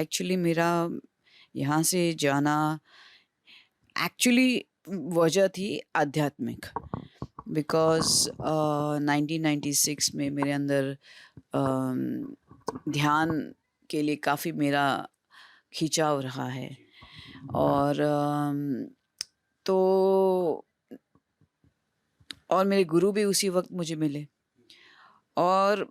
Actually मेरा यहाँ से जाना एक्चुअली वजह थी आध्यात्मिक। बिकॉज़ 1996 में मेरे अंदर ध्यान के लिए काफ़ी मेरा खिंचाव रहा है। और तो और मेरे गुरु भी उसी वक़्त मुझे मिले। और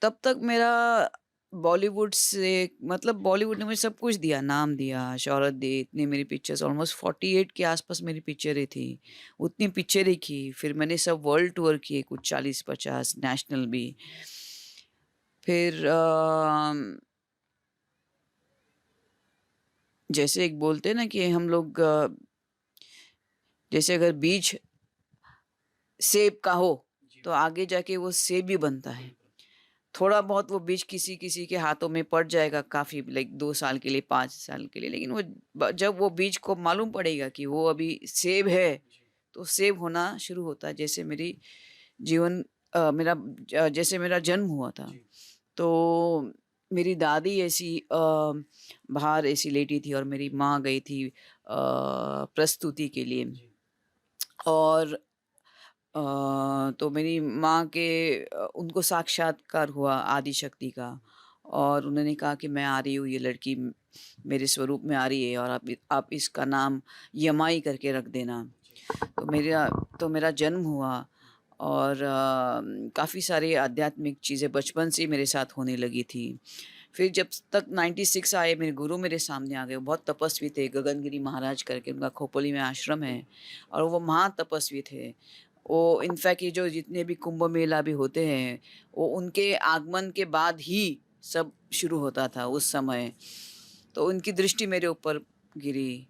तब तक मेरा बॉलीवुड से मतलब बॉलीवुड ने मुझे सब कुछ दिया, नाम दिया, शोहरत दी, इतनी मेरी पिक्चर्स ऑलमोस्ट 48 के आस-पास मेरी पिक्चरें थी। उतनी पिक्चरें की, फिर मैंने सब वर्ल्ड टूर किए कुछ 40-50 नेशनल भी। फिर जैसे एक बोलते हैं ना कि हम लोग जैसे अगर बीज सेब का हो, तो आगे जाके वो सेब ही बनता है। थोड़ा बहुत वो बीज किसी-किसी के हाथों में पड़ जाएगा काफ़ी लाइक 2 साल के लिए, 5 साल के लिए, लेकिन वो जब वो बीज को मालूम पड़ेगा कि वो अभी सेब है, तो सेब होना शुरू होता है। जैसे मेरी जीवन मेरा जैसे मेरा जन्म हुआ था, तो मेरी दादी ऐसी बाहर ऐसी लेटी थी और मेरी माँ गई थी प्रस्तुति के लिए। और तो मेरी माँ के उनको साक्षात्कार हुआ आदिशक्ति का, और उन्होंने कहा कि मैं आ रही हूँ, ये लड़की मेरे स्वरूप में आ रही है और आप इसका नाम यमाई करके रख देना। तो मेरा तो मेरा जन्म हुआ। और काफ़ी सारी आध्यात्मिक चीज़ें बचपन से ही मेरे साथ होने लगी थी। फिर जब तक 96 आए, मेरे गुरु मेरे सामने आ गए। वो बहुत तपस्वी थे, गगनगिरी महाराज करके उनका खोपोली में आश्रम है, और वो महातपस्वी थे। वो इनफैक्ट ये जो जितने भी कुंभ मेला भी होते हैं, वो उनके आगमन के बाद ही सब शुरू होता था उस समय। तो उनकी दृष्टि मेरे ऊपर गिरी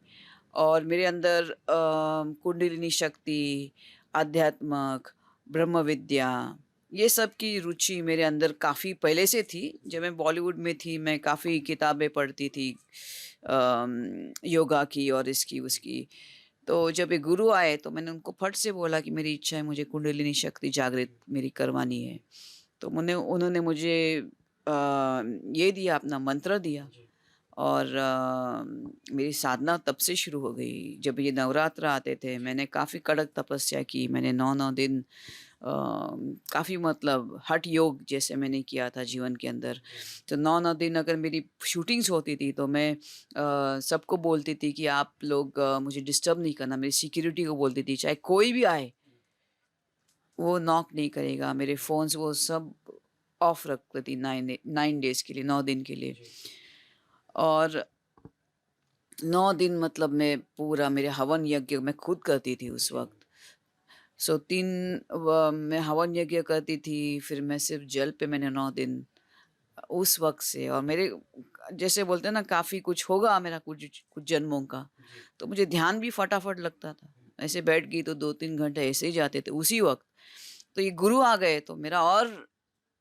और मेरे अंदर कुंडलिनी शक्ति, अध्यात्मक, ब्रह्म विद्या, ये सब की रुचि मेरे अंदर काफ़ी पहले से थी। जब मैं बॉलीवुड में थी, मैं काफ़ी किताबें पढ़ती थी योगा की और इसकी उसकी। तो जब ये गुरु आए तो मैंने उनको फट से बोला कि मेरी इच्छा है, मुझे कुंडलिनी शक्ति जागृत मेरी करवानी है। तो उन्होंने मुझे ये दिया, अपना मंत्र दिया। और मेरी साधना तब से शुरू हो गई। जब ये नवरात्र आते थे, मैंने काफ़ी कड़क तपस्या की। मैंने 9-9 दिन काफ़ी मतलब हठ योग जैसे मैंने किया था जीवन के अंदर। तो 9-9 दिन अगर मेरी शूटिंग्स होती थी, तो मैं सबको बोलती थी कि आप लोग मुझे डिस्टर्ब नहीं करना। मेरी सिक्योरिटी को बोलती थी, चाहे कोई भी आए, वो नॉक नहीं करेगा। मेरे फ़ोन्स वो सब ऑफ रखती थी 9 डेज़ के लिए, 9 दिन के लिए। और 9 दिन मतलब मैं पूरा मेरे हवन यज्ञ मैं खुद करती थी उस वक़्त। सो 3 मैं हवन यज्ञ करती थी, फिर मैं सिर्फ़ जल पे मैंने 9 दिन उस वक़्त से। और मेरे जैसे बोलते हैं ना, काफ़ी कुछ होगा मेरा कुछ कुछ जन्मों का, तो मुझे ध्यान भी फटाफट लगता था। ऐसे बैठ गई तो 2-3 घंटे ऐसे ही जाते थे उसी वक़्त। तो ये गुरु आ गए तो मेरा और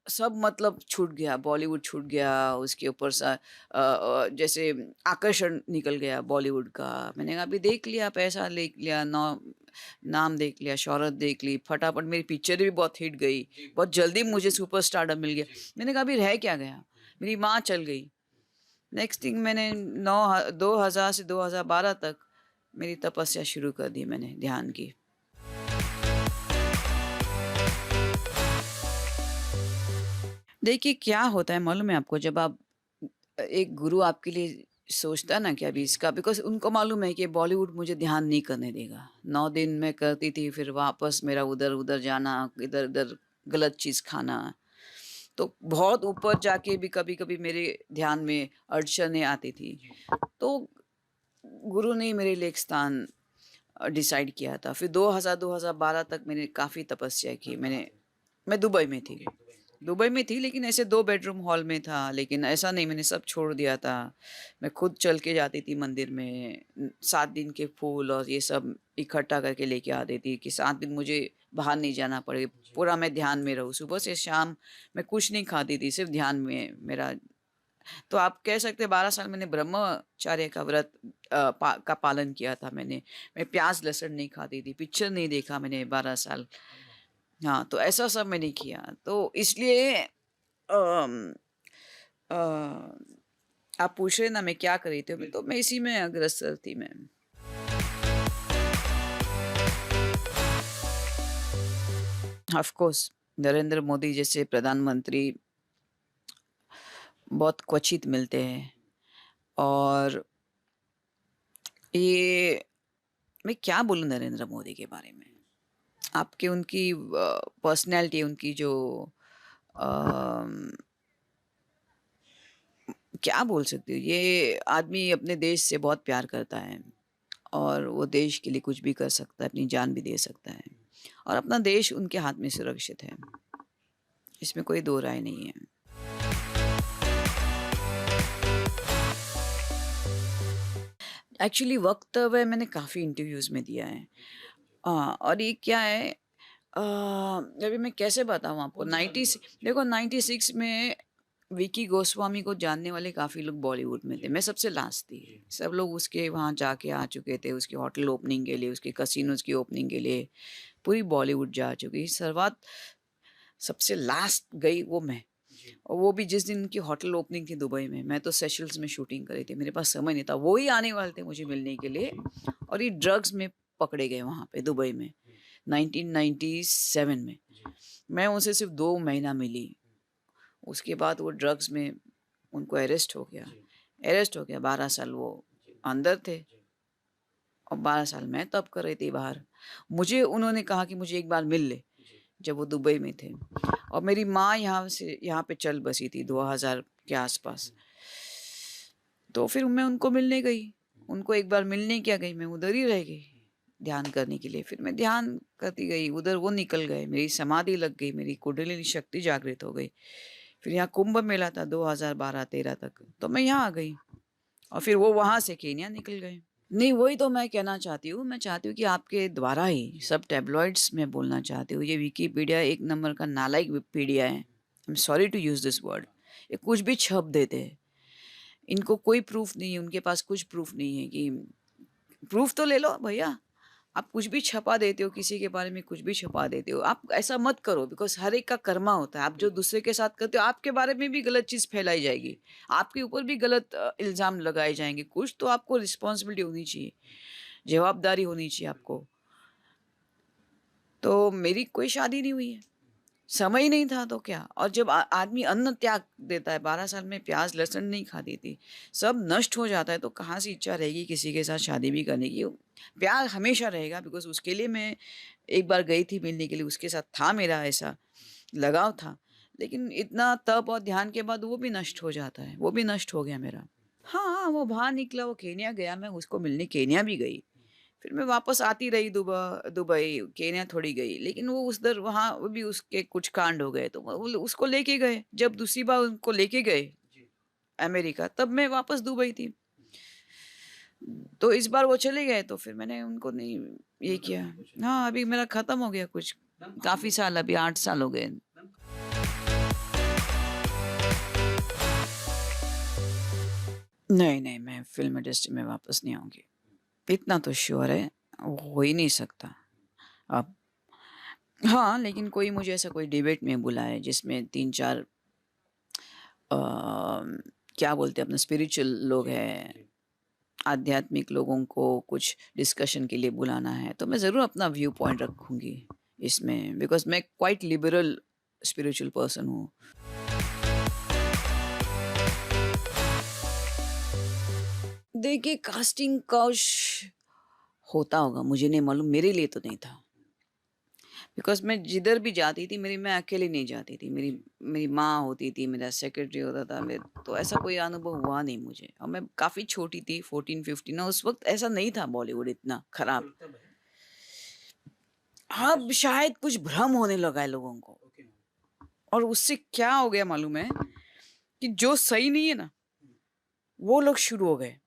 सब मतलब छूट गया, बॉलीवुड छूट गया, उसके ऊपर जैसे आकर्षण निकल गया बॉलीवुड का। मैंने कहा अभी देख लिया, पैसा देख लिया, नाम देख लिया, शोहरत देख ली, फटाफट मेरी पिक्चरें भी बहुत हिट गई, बहुत जल्दी मुझे सुपरस्टारडम मिल गया। मैंने कहा अभी रह क्या गया? मेरी माँ चल गई। नेक्स्ट थिंग मैंने 2000 से 2012 तक मेरी तपस्या शुरू कर दी मैंने ध्यान की। देखिए क्या होता है मालूम है आपको, जब आप एक गुरु आपके लिए सोचता है ना कि अभी इसका, बिकॉज़ उनको मालूम है कि बॉलीवुड मुझे ध्यान नहीं करने देगा। 9 दिन मैं करती थी, फिर वापस मेरा उधर-उधर जाना, इधर-उधर गलत चीज़ खाना। तो बहुत ऊपर जाके भी कभी-कभी मेरे ध्यान में अड़चनें आती थी। तो गुरु ने मेरे लिए एक स्थान डिसाइड किया था। फिर 2012 तक मैंने काफ़ी तपस्या की। मैं दुबई में थी। दुबई में थी, लेकिन ऐसे 2 बेडरूम हॉल में था, लेकिन ऐसा नहीं मैंने सब छोड़ दिया था। मैं खुद चल के जाती थी मंदिर में, 7 दिन के फूल और ये सब इकट्ठा करके लेके आती थी कि 7 दिन मुझे बाहर नहीं जाना पड़े, पूरा मैं ध्यान में रहूँ। सुबह से शाम मैं कुछ नहीं खाती थी, सिर्फ़ ध्यान में मेरा। तो आप कह सकते हैं 12 साल मैंने ब्रह्मचर्य का व्रत का पालन किया था मैंने। मैं प्याज़ लहसुन नहीं खाती थी, पिक्चर नहीं देखा मैंने 12 साल। हाँ, तो ऐसा सब मैंने किया। तो इसलिए अम, अ, आप पूछ रहे ना मैं क्या कर रही थी, तो मैं इसी में अग्रसर थी मैं। ऑफ कोर्स नरेंद्र मोदी जैसे प्रधानमंत्री बहुत क्वचित मिलते हैं। और ये मैं क्या बोलूँ नरेंद्र मोदी के बारे में? आपके उनकी पर्सनैलिटी, उनकी जो अम, क्या बोल सकती हूँ, ये आदमी अपने देश से बहुत प्यार करता है और वो देश के लिए कुछ भी कर सकता है, अपनी जान भी दे सकता है और अपना देश उनके हाथ में सुरक्षित है। इसमें कोई दो राय नहीं है। एक्चुअली वक्तव्य मैंने काफ़ी इंटरव्यूज़ में दिया है। और ये क्या है, अभी मैं कैसे बताऊँ आपको, 90 से देखो 96 में विकी गोस्वामी को जानने वाले काफ़ी लोग बॉलीवुड में थे। मैं सबसे लास्ट थी। सब लोग उसके वहाँ जाके आ चुके थे, उसकी होटल ओपनिंग के लिए, उसके कसिनोज़ की ओपनिंग के लिए, पूरी बॉलीवुड जा चुकी। सर्वात सबसे लास्ट गई वो मैं। और वो भी जिस दिन उनकी होटल ओपनिंग थी दुबई में, मैं तो सेशल्स में शूटिंग कर रही थी, मेरे पास समय नहीं था। वो ही आने वाले थे मुझे मिलने के लिए और ये ड्रग्स में पकड़े गए वहाँ पे दुबई में 1997 में। मैं उनसे सिर्फ 2 महीना मिली। उसके बाद वो ड्रग्स में उनको अरेस्ट हो गया। 12 साल वो अंदर थे और 12 साल मैं तब कर रही थी बाहर। मुझे उन्होंने कहा कि मुझे एक बार मिल ले, जब वो दुबई में थे। और मेरी माँ यहाँ पे चल बसी थी 2000 के आसपास। तो फिर मैं उनको मिलने गई। उनको एक बार मिलने क्या गई, मैं उधर ही रह गई ध्यान करने के लिए। फिर मैं ध्यान करती गई, उधर वो निकल गए, मेरी समाधि लग गई, मेरी कुंडलिनी शक्ति जागृत हो गई। फिर यहाँ कुंभ मेला था 2012-13 तक, तो मैं यहाँ आ गई और फिर वो वहाँ से केन्या निकल गए। नहीं, वही तो मैं कहना चाहती हूँ। मैं चाहती हूँ कि आपके द्वारा ही सब टैबलॉइड्स में बोलना चाहती हूँ, ये विकिपीडिया एक नंबर का नालायक विकिपीडिया है। I am sorry to use this word. ये कुछ भी छप देते हैं। इनको कोई प्रूफ नहीं है, उनके पास कुछ प्रूफ नहीं है कि प्रूफ तो ले लो भैया। आप कुछ भी छपा देते हो, किसी के बारे में कुछ भी छपा देते हो। आप ऐसा मत करो, बिकॉज़ हर एक का कर्मा होता है। आप जो दूसरे के साथ करते हो, आपके बारे में भी गलत चीज़ फैलाई जाएगी। आपके ऊपर भी गलत इल्ज़ाम लगाए जाएँगे। कुछ तो आपको रिस्पॉन्सिबिलिटी होनी चाहिए, जवाबदारी होनी चाहिए आपको। तो मेरी कोई शादी नहीं हुई है। समय ही नहीं था तो क्या। और जब आदमी अन्न त्याग देता है, 12 साल में प्याज लहसुन नहीं खाती थी, सब नष्ट हो जाता है, तो कहाँ से इच्छा रहेगी किसी के साथ शादी भी करने की। प्यार हमेशा रहेगा, बिकॉज उसके लिए मैं एक बार गई थी मिलने के लिए, उसके साथ था मेरा ऐसा लगाव था। लेकिन इतना तप और ध्यान के बाद वो भी नष्ट हो जाता है, वो भी नष्ट हो गया मेरा। हाँ, वो बाहर निकला, वो केन्या गया, मैं उसको मिलने केन्या भी गई। फिर मैं वापस आती रही दुबई, केन्या थोड़ी गई, लेकिन वो उस दर वहाँ वो भी उसके कुछ कांड हो गए, तो वो उसको लेके गए। जब दूसरी बार उनको लेके गए अमेरिका, तब मैं वापस दुबई थी। तो इस बार वो चले गए, तो फिर मैंने उनको नहीं ये किया। हाँ, अभी मेरा खत्म हो गया कुछ, काफ़ी साल, अभी 8 साल हो गए। नहीं, नहीं, मैं फ़िल्म इंडस्ट्री में वापस नहीं आऊँगी। इतना तो श्योर है, हो ही नहीं सकता। अब हाँ, लेकिन कोई मुझे ऐसा कोई डिबेट में बुलाए जिसमें 3-4 अ, क्या बोलते हैं अपना स्पिरिचुअल लोग हैं, आध्यात्मिक लोगों को कुछ डिस्कशन के लिए बुलाना है, तो मैं ज़रूर अपना व्यू पॉइंट रखूँगी इसमें, बिकॉज़ मैं क्वाइट लिबरल स्पिरिचुअल पर्सन हूँ। देखिए कास्टिंग काउच होता होगा, मुझे नहीं मालूम, मेरे लिए तो नहीं था। बिकॉज़ मैं जिधर भी जाती थी, मैं अकेले नहीं जाती थी। मेरी मेरी माँ होती थी, मेरा सेक्रेटरी होता था, तो ऐसा कोई अनुभव हुआ नहीं मुझे। और मैं काफ़ी छोटी थी, 14-15, ना उस वक़्त ऐसा नहीं था बॉलीवुड इतना खराब। अब शायद कुछ भ्रम होने लगा है लोगों को, और उससे क्या हो गया मालूम है, कि जो सही नहीं है ना, वो लोग शुरू हो गए।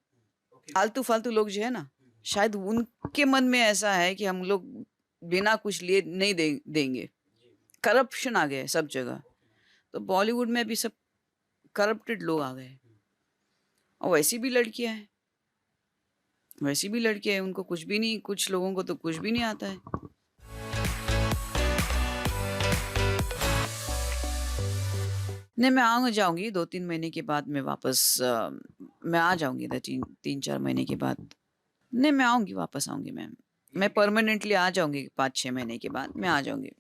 आलतू-फालतू लोग जो है ना, शायद उनके मन में ऐसा है कि हम लोग बिना कुछ लिए नहीं देंगे। करप्शन आ गया है सब जगह। तो बॉलीवुड में भी सब करप्टेड लोग आ गए। और वैसी भी लड़कियाँ हैं, उनको कुछ भी नहीं, कुछ लोगों को तो कुछ भी नहीं आता है। नहीं, मैं आ जाऊँगी 2-3 महीने के बाद मैं वापस मैं आ जाऊँगी इधर 3-4 महीने के बाद। नहीं, मैं आऊँगी, वापस आऊँगी मैं। मैं परमानेंटली आ जाऊँगी 5-6 महीने के बाद मैं आ जाऊँगी।